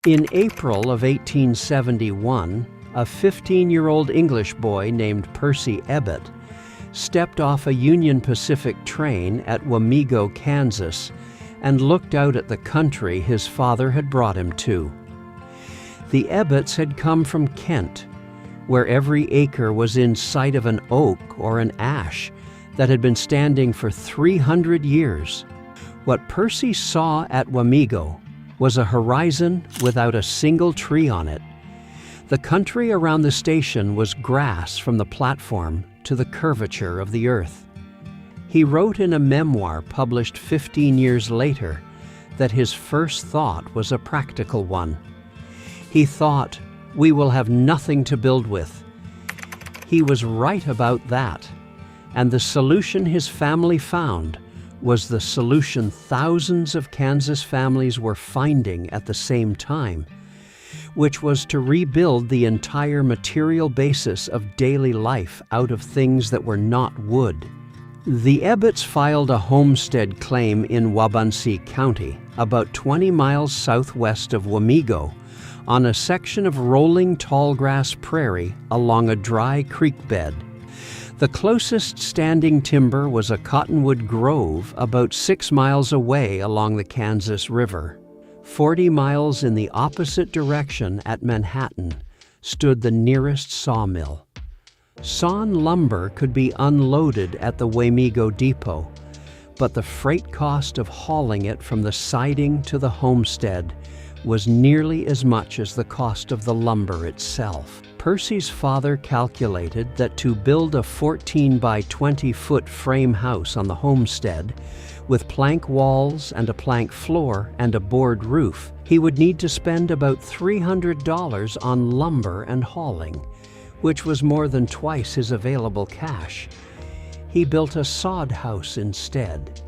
In April of 1871, a 15-year-old English boy named Percy Ebbett stepped off a Union Pacific train at Wamego, Kansas, and looked out at the country his father had brought him to. The Ebbetts had come from Kent, where every acre was in sight of an oak or an ash that had been standing for 300 years. What Percy saw at Wamego was a horizon without a single tree on it. The country around the station was grass from the platform to the curvature of the earth. He wrote in a memoir published 15 years later that his first thought was a practical one. He thought, "We will have nothing to build with." He was right about that, and the solution his family found was the solution thousands of Kansas families were finding at the same time, which was to rebuild the entire material basis of daily life out of things that were not wood. The Ebbetts filed a homestead claim in Wabunsee County, about 20 miles southwest of Wamego, on a section of rolling tallgrass prairie along a dry creek bed. The closest standing timber was a cottonwood grove about 6 miles away along the Kansas River. 40 miles in the opposite direction at Manhattan stood the nearest sawmill. Sawn lumber could be unloaded at the Wamego depot, but the freight cost of hauling it from the siding to the homestead was nearly as much as the cost of the lumber itself. Percy's father calculated that to build a 14 by 20 foot frame house on the homestead, with plank walls and a plank floor and a board roof, he would need to spend about $300 on lumber and hauling, which was more than twice his available cash. He built a sod house instead.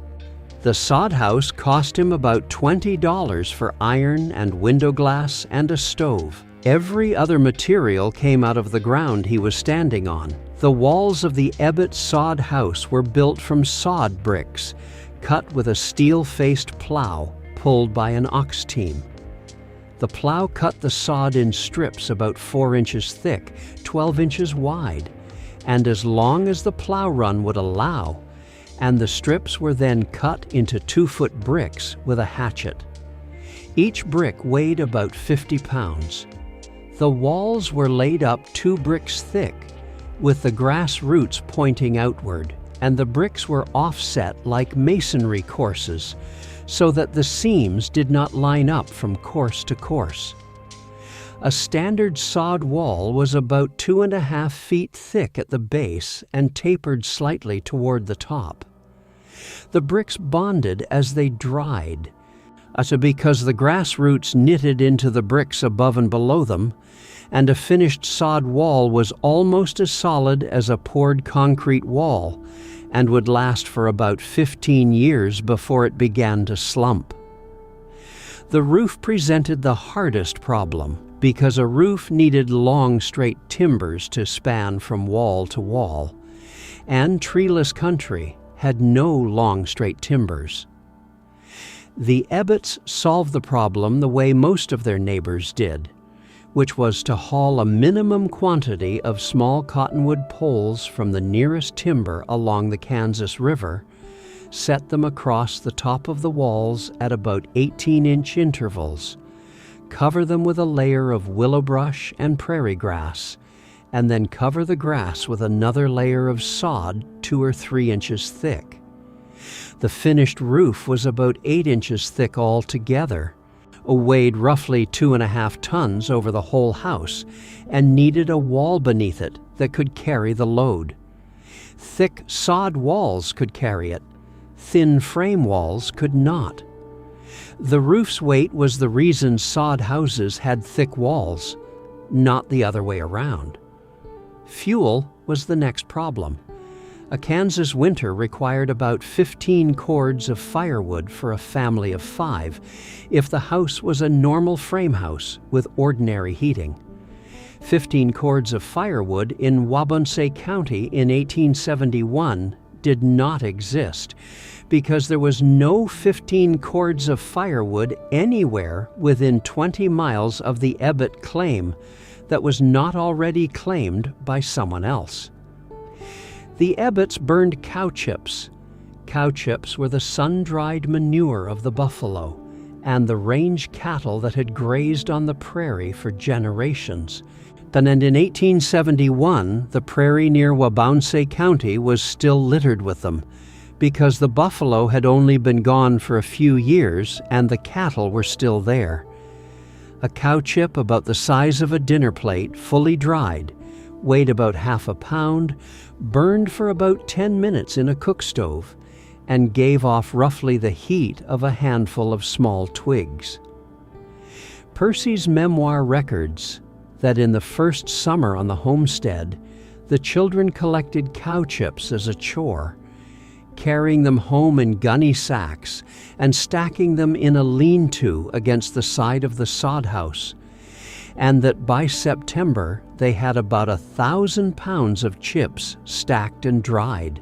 The sod house cost him about $20 for iron and window glass and a stove. Every other material came out of the ground he was standing on. The walls of the Ebbett sod house were built from sod bricks, cut with a steel-faced plow pulled by an ox team. The plow cut the sod in strips about 4 inches thick, 12 inches wide, and as long as the plow run would allow, and the strips were then cut into 2-foot bricks with a hatchet. Each brick weighed about 50 pounds. The walls were laid up 2 bricks thick, with the grass roots pointing outward, and the bricks were offset like masonry courses, so that the seams did not line up from course to course. A standard sod wall was about 2.5 feet thick at the base and tapered slightly toward the top. The bricks bonded as they dried, because the grass roots knitted into the bricks above and below them, and a finished sod wall was almost as solid as a poured concrete wall and would last for about 15 years before it began to slump. The roof presented the hardest problem because a roof needed long, straight timbers to span from wall to wall, and treeless country had no long, straight timbers. The Ebbetts solved the problem the way most of their neighbors did, which was to haul a minimum quantity of small cottonwood poles from the nearest timber along the Kansas River, set them across the top of the walls at about 18-inch intervals, cover them with a layer of willow brush and prairie grass, and then cover the grass with another layer of sod 2 or 3 inches thick. The finished roof was about 8 inches thick altogether, weighed roughly 2.5 tons over the whole house, and needed a wall beneath it that could carry the load. Thick sod walls could carry it. Thin frame walls could not. The roof's weight was the reason sod houses had thick walls, not the other way around. Fuel was the next problem. A Kansas winter required about 15 cords of firewood for a family of 5 if the house was a normal frame house with ordinary heating. 15 cords of firewood in Wabunsee County in 1871 did not exist because there was no 15 cords of firewood anywhere within 20 miles of the Ebbett claim that was not already claimed by someone else. The Ebbetts burned cow chips. Cow chips were the sun-dried manure of the buffalo and the range cattle that had grazed on the prairie for generations. And in 1871, the prairie near Wabounse County was still littered with them, because the buffalo had only been gone for a few years and the cattle were still there. A cow chip about the size of a dinner plate, fully dried, weighed about half a pound, burned for about 10 minutes in a cook stove, and gave off roughly the heat of a handful of small twigs. Percy's memoir records that in the first summer on the homestead, the children collected cow chips as a chore, carrying them home in gunny sacks and stacking them in a lean-to against the side of the sod house, and that by September they had about 1,000 pounds of chips stacked and dried,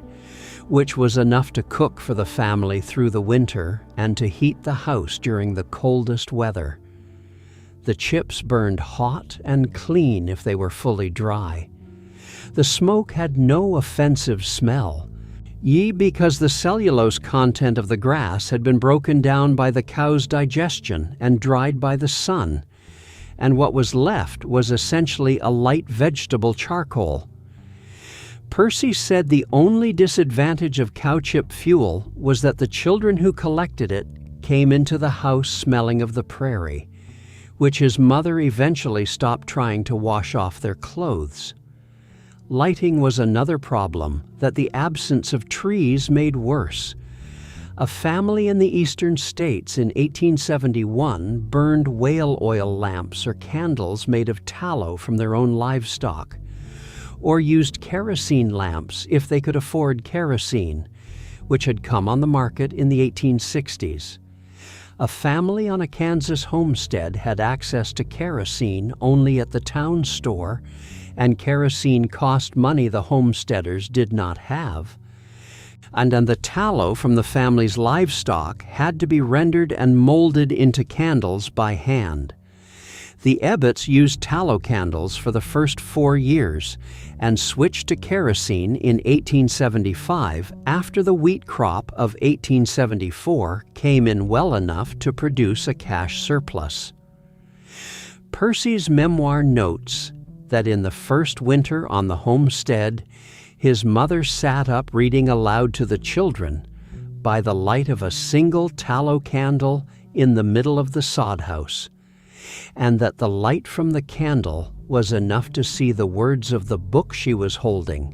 which was enough to cook for the family through the winter and to heat the house during the coldest weather. The chips burned hot and clean if they were fully dry. The smoke had no offensive smell, because the cellulose content of the grass had been broken down by the cow's digestion and dried by the sun, and what was left was essentially a light vegetable charcoal. Percy said the only disadvantage of cow chip fuel was that the children who collected it came into the house smelling of the prairie, which his mother eventually stopped trying to wash off their clothes. Lighting was another problem that the absence of trees made worse. A family in the eastern states in 1871 burned whale oil lamps or candles made of tallow from their own livestock, or used kerosene lamps if they could afford kerosene, which had come on the market in the 1860s. A family on a Kansas homestead had access to kerosene only at the town store, and kerosene cost money the homesteaders did not have. And then the tallow from the family's livestock had to be rendered and molded into candles by hand. The Ebbetts used tallow candles for the first 4 years and switched to kerosene in 1875 after the wheat crop of 1874 came in well enough to produce a cash surplus. Percy's memoir notes that in the first winter on the homestead, his mother sat up reading aloud to the children by the light of a single tallow candle in the middle of the sod house, and that the light from the candle was enough to see the words of the book she was holding,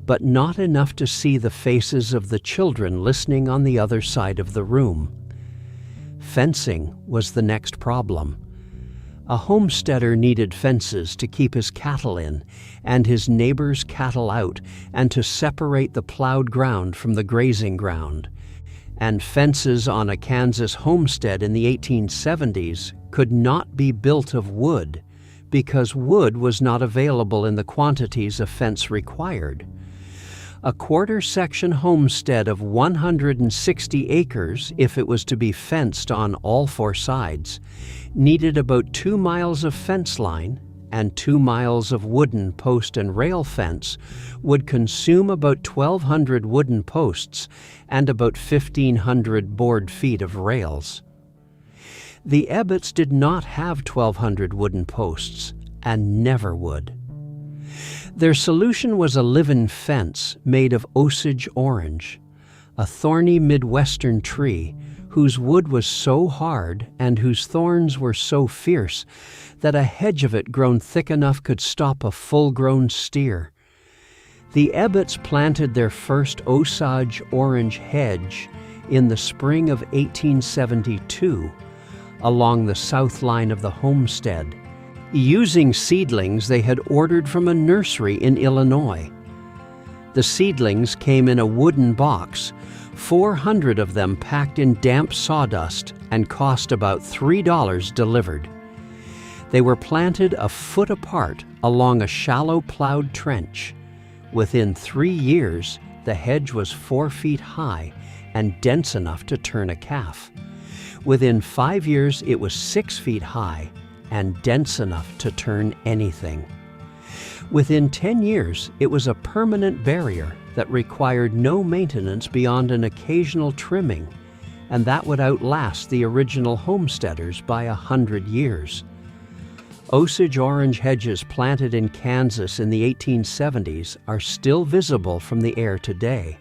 but not enough to see the faces of the children listening on the other side of the room. Fencing was the next problem. A homesteader needed fences to keep his cattle in and his neighbors' cattle out and to separate the plowed ground from the grazing ground. And fences on a Kansas homestead in the 1870s could not be built of wood because wood was not available in the quantities a fence required. A quarter-section homestead of 160 acres, if it was to be fenced on all 4 sides, needed about 2 miles of fence line, and 2 miles of wooden post and rail fence would consume about 1,200 wooden posts and about 1,500 board feet of rails. The Ebbetts did not have 1,200 wooden posts, and never would. Their solution was a live-in fence made of Osage orange, a thorny Midwestern tree whose wood was so hard and whose thorns were so fierce that a hedge of it grown thick enough could stop a full-grown steer. The Ebbetts planted their first Osage orange hedge in the spring of 1872 along the south line of the homestead, using seedlings they had ordered from a nursery in Illinois. The seedlings came in a wooden box, 400 of them packed in damp sawdust, and cost about $3 delivered. They were planted a foot apart along a shallow plowed trench. Within 3 years, the hedge was 4 feet high and dense enough to turn a calf. Within 5 years, it was 6 feet high and dense enough to turn anything. Within 10 years, it was a permanent barrier that required no maintenance beyond an occasional trimming, and that would outlast the original homesteaders by 100 years. Osage orange hedges planted in Kansas in the 1870s are still visible from the air today,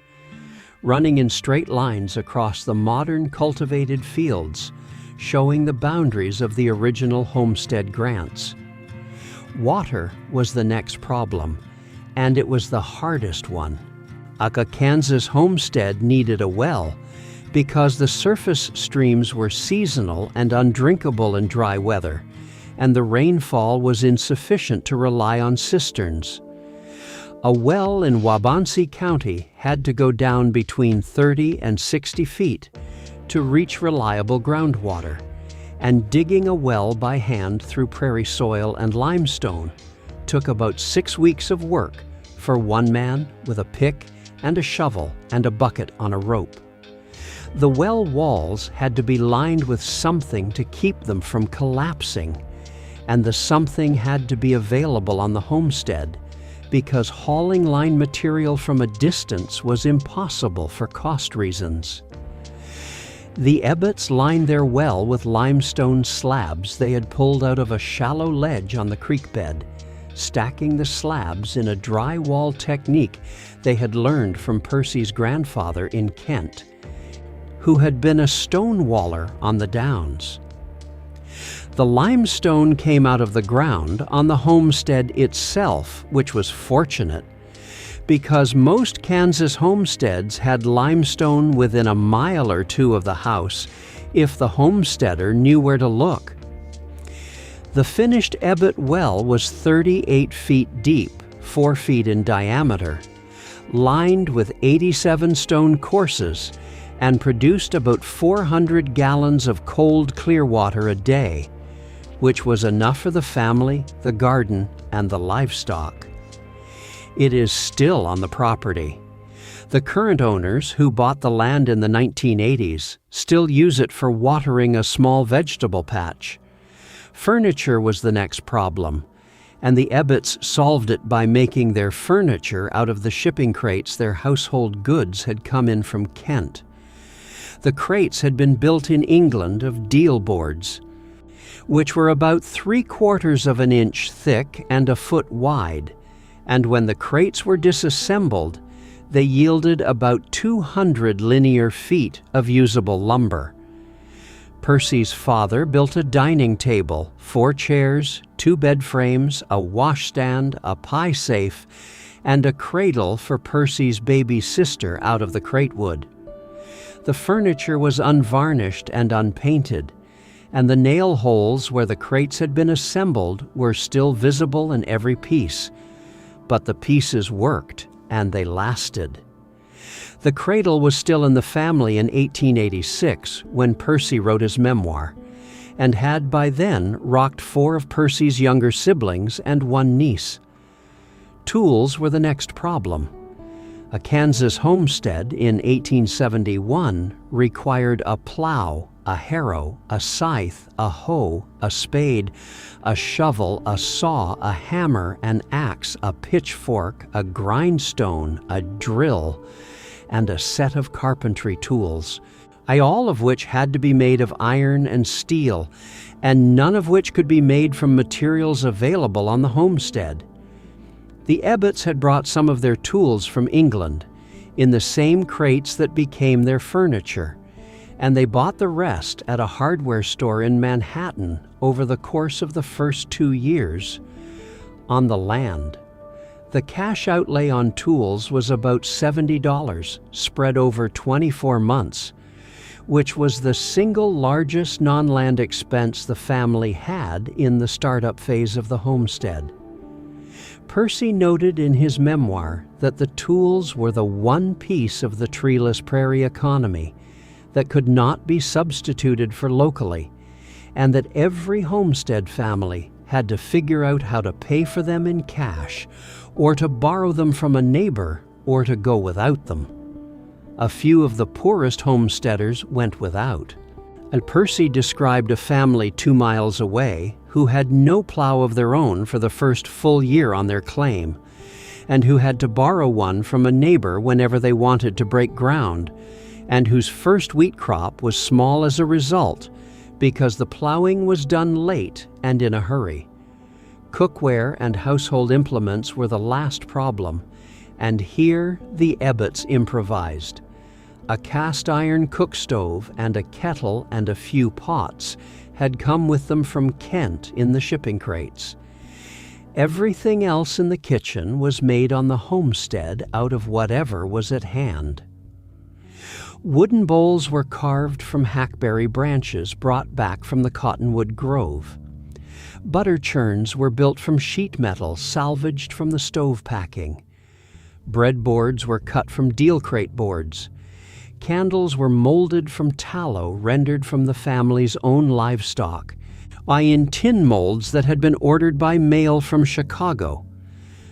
running in straight lines across the modern cultivated fields, showing the boundaries of the original homestead grants. Water was the next problem, and it was the hardest one. A Kansas homestead needed a well because the surface streams were seasonal and undrinkable in dry weather, and the rainfall was insufficient to rely on cisterns. A well in Waubonsee County had to go down between 30 and 60 feet to reach reliable groundwater, and digging a well by hand through prairie soil and limestone took about 6 weeks of work for one man with a pick and a shovel and a bucket on a rope. The well walls had to be lined with something to keep them from collapsing, and the something had to be available on the homestead because hauling line material from a distance was impossible for cost reasons. The Ebbets lined their well with limestone slabs they had pulled out of a shallow ledge on the creek bed, stacking the slabs in a drywall technique they had learned from Percy's grandfather in Kent, who had been a stone waller on the Downs. The limestone came out of the ground on the homestead itself, which was fortunate, because most Kansas homesteads had limestone within a mile or two of the house if the homesteader knew where to look. The finished Ebbet well was 38 feet deep, 4 feet in diameter, lined with 87 stone courses, and produced about 400 gallons of cold clear water a day, which was enough for the family, the garden, and the livestock. It is still on the property. The current owners, who bought the land in the 1980s, still use it for watering a small vegetable patch. Furniture was the next problem, and the Ebbets solved it by making their furniture out of the shipping crates their household goods had come in from Kent. The crates had been built in England of deal boards, which were about 3/4 of an inch thick and a foot wide, and when the crates were disassembled, they yielded about 200 linear feet of usable lumber. Percy's father built a dining table, 4 chairs, 2 bed frames, a washstand, a pie safe, and a cradle for Percy's baby sister out of the crate wood. The furniture was unvarnished and unpainted, and the nail holes where the crates had been assembled were still visible in every piece, but the pieces worked and they lasted. The cradle was still in the family in 1886 when Percy wrote his memoir, and had by then rocked 4 of Percy's younger siblings and 1 niece. Tools were the next problem. A Kansas homestead in 1871 required a plow, a harrow, a scythe, a hoe, a spade, a shovel, a saw, a hammer, an axe, a pitchfork, a grindstone, a drill, and a set of carpentry tools, all of which had to be made of iron and steel, and none of which could be made from materials available on the homestead. The Ebbets had brought some of their tools from England, in the same crates that became their furniture, and they bought the rest at a hardware store in Manhattan over the course of the first 2 years on the land. The cash outlay on tools was about $70 spread over 24 months, which was the single largest non-land expense the family had in the startup phase of the homestead. Percy noted in his memoir that the tools were the one piece of the treeless prairie economy that could not be substituted for locally, and that every homestead family had to figure out how to pay for them in cash or to borrow them from a neighbor or to go without them. A few of the poorest homesteaders went without. And Percy described a family 2 miles away who had no plow of their own for the first full year on their claim, and who had to borrow one from a neighbor whenever they wanted to break ground, and whose first wheat crop was small as a result because the plowing was done late and in a hurry. Cookware and household implements were the last problem, and here the Ebbets improvised. A cast-iron cook stove and a kettle and a few pots had come with them from Kent in the shipping crates. Everything else in the kitchen was made on the homestead out of whatever was at hand. Wooden bowls were carved from hackberry branches brought back from the cottonwood grove. Butter churns were built from sheet metal salvaged from the stove packing. Bread boards were cut from deal crate boards. Candles were molded from tallow rendered from the family's own livestock, in tin molds that had been ordered by mail from Chicago.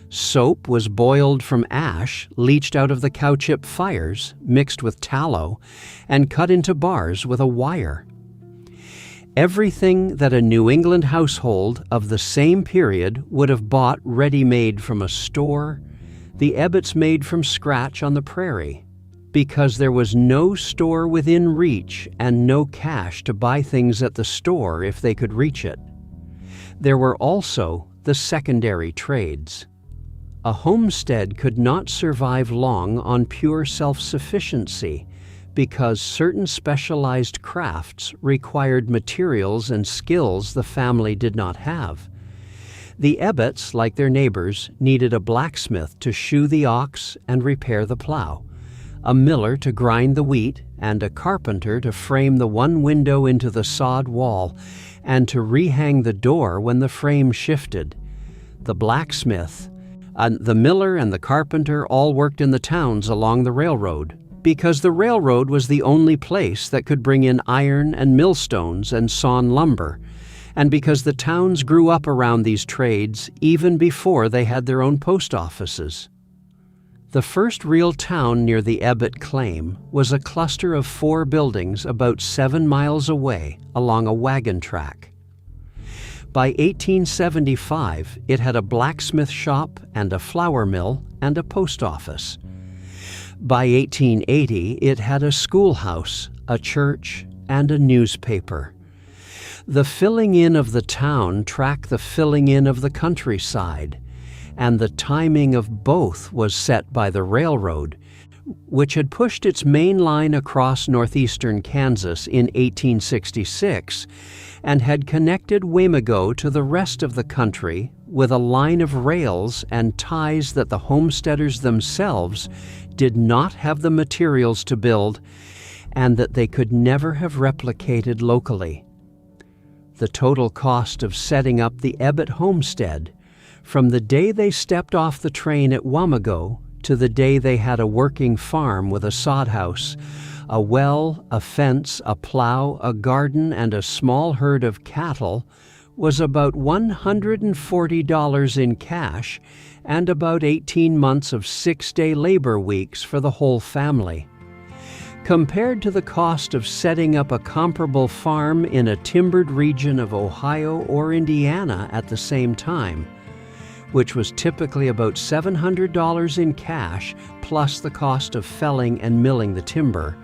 Soap was boiled from ash leached out of the cow chip fires, mixed with tallow, and cut into bars with a wire. Everything that a New England household of the same period would have bought ready-made from a store, the Ebbets made from scratch on the prairie, because there was no store within reach and no cash to buy things at the store if they could reach it. There were also the secondary trades. A homestead could not survive long on pure self-sufficiency because certain specialized crafts required materials and skills the family did not have. The Ebbets, like their neighbors, needed a blacksmith to shoe the ox and repair the plow, a miller to grind the wheat, and a carpenter to frame the one window into the sod wall and to rehang the door when the frame shifted. The blacksmith, the miller, and the carpenter all worked in the towns along the railroad, because the railroad was the only place that could bring in iron and millstones and sawn lumber, and because the towns grew up around these trades even before they had their own post offices. The first real town near the Ebbet claim was a cluster of 4 buildings about 7 miles away along a wagon track. By 1875, it had a blacksmith shop and a flour mill and a post office. By 1880, it had a schoolhouse, a church, and a newspaper. The filling in of the town tracked the filling in of the countryside, and the timing of both was set by the railroad, which had pushed its main line across northeastern Kansas in 1866 and had connected Wamego to the rest of the country with a line of rails and ties that the homesteaders themselves did not have the materials to build and that they could never have replicated locally. The total cost of setting up the Ebbet homestead, from the day they stepped off the train at Wamego to the day they had a working farm with a sod house, a well, a fence, a plow, a garden, and a small herd of cattle, was about $140 in cash and about 18 months of 6-day labor weeks for the whole family. Compared to the cost of setting up a comparable farm in a timbered region of Ohio or Indiana at the same time, which was typically about $700 in cash plus the cost of felling and milling the timber,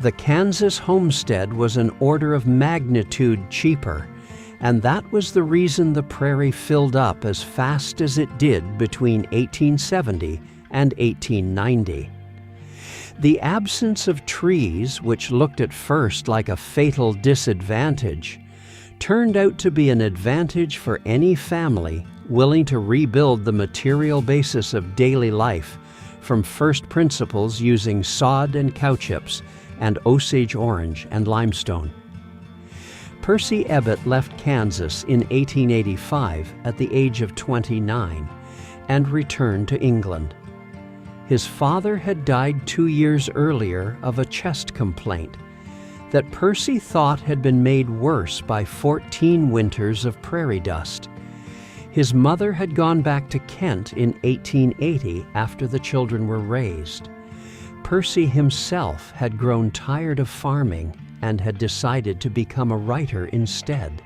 the Kansas homestead was an order of magnitude cheaper, and that was the reason the prairie filled up as fast as it did between 1870 and 1890. The absence of trees, which looked at first like a fatal disadvantage, turned out to be an advantage for any family willing to rebuild the material basis of daily life from first principles using sod and cow chips and Osage orange and limestone. Percy Ebbet left Kansas in 1885 at the age of 29 and returned to England. His father had died 2 years earlier of a chest complaint that Percy thought had been made worse by 14 winters of prairie dust. His mother had gone back to Kent in 1880 after the children were raised. Percy himself had grown tired of farming and had decided to become a writer instead.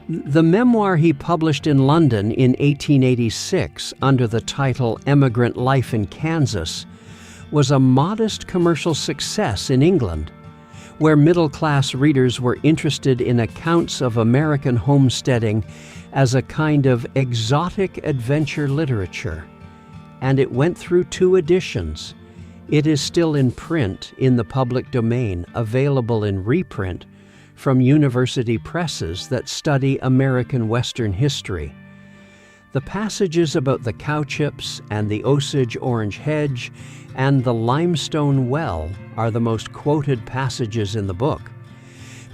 The memoir he published in London in 1886 under the title Emigrant Life in Kansas was a modest commercial success in England, where middle-class readers were interested in accounts of American homesteading as a kind of exotic adventure literature. And it went through 2 editions. It is still in print in the public domain, available in reprint from university presses that study American Western history. The passages about the cowchips and the Osage orange hedge and the limestone well are the most quoted passages in the book,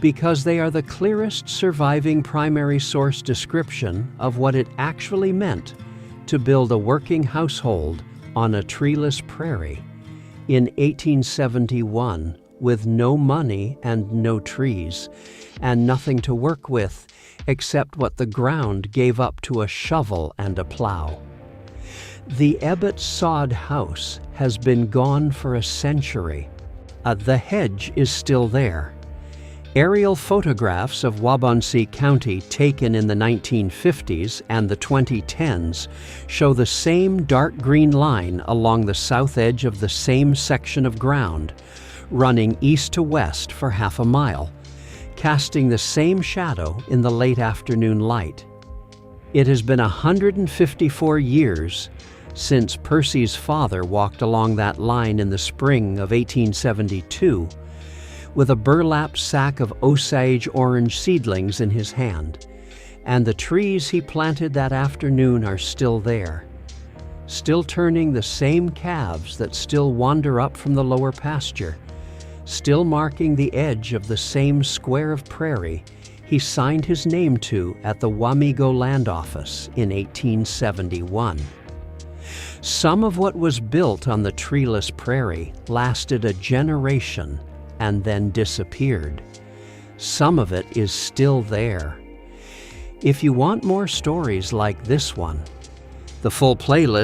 because they are the clearest surviving primary source description of what it actually meant to build a working household on a treeless prairie in 1871 with no money and no trees, and nothing to work with except what the ground gave up to a shovel and a plow. The Ebbett sod house has been gone for a century. The hedge is still there. Aerial photographs of Waubonsee County taken in the 1950s and the 2010s show the same dark green line along the south edge of the same section of ground, running east to west for half a mile, casting the same shadow in the late afternoon light. It has been 154 years since Percy's father walked along that line in the spring of 1872 with a burlap sack of Osage orange seedlings in his hand, and the trees he planted that afternoon are still there, still turning the same calves that still wander up from the lower pasture, still marking the edge of the same square of prairie he signed his name to at the Wamego Land Office in 1871. Some of what was built on the treeless prairie lasted a generation and then disappeared. Some of it is still there. If you want more stories like this one, the full playlist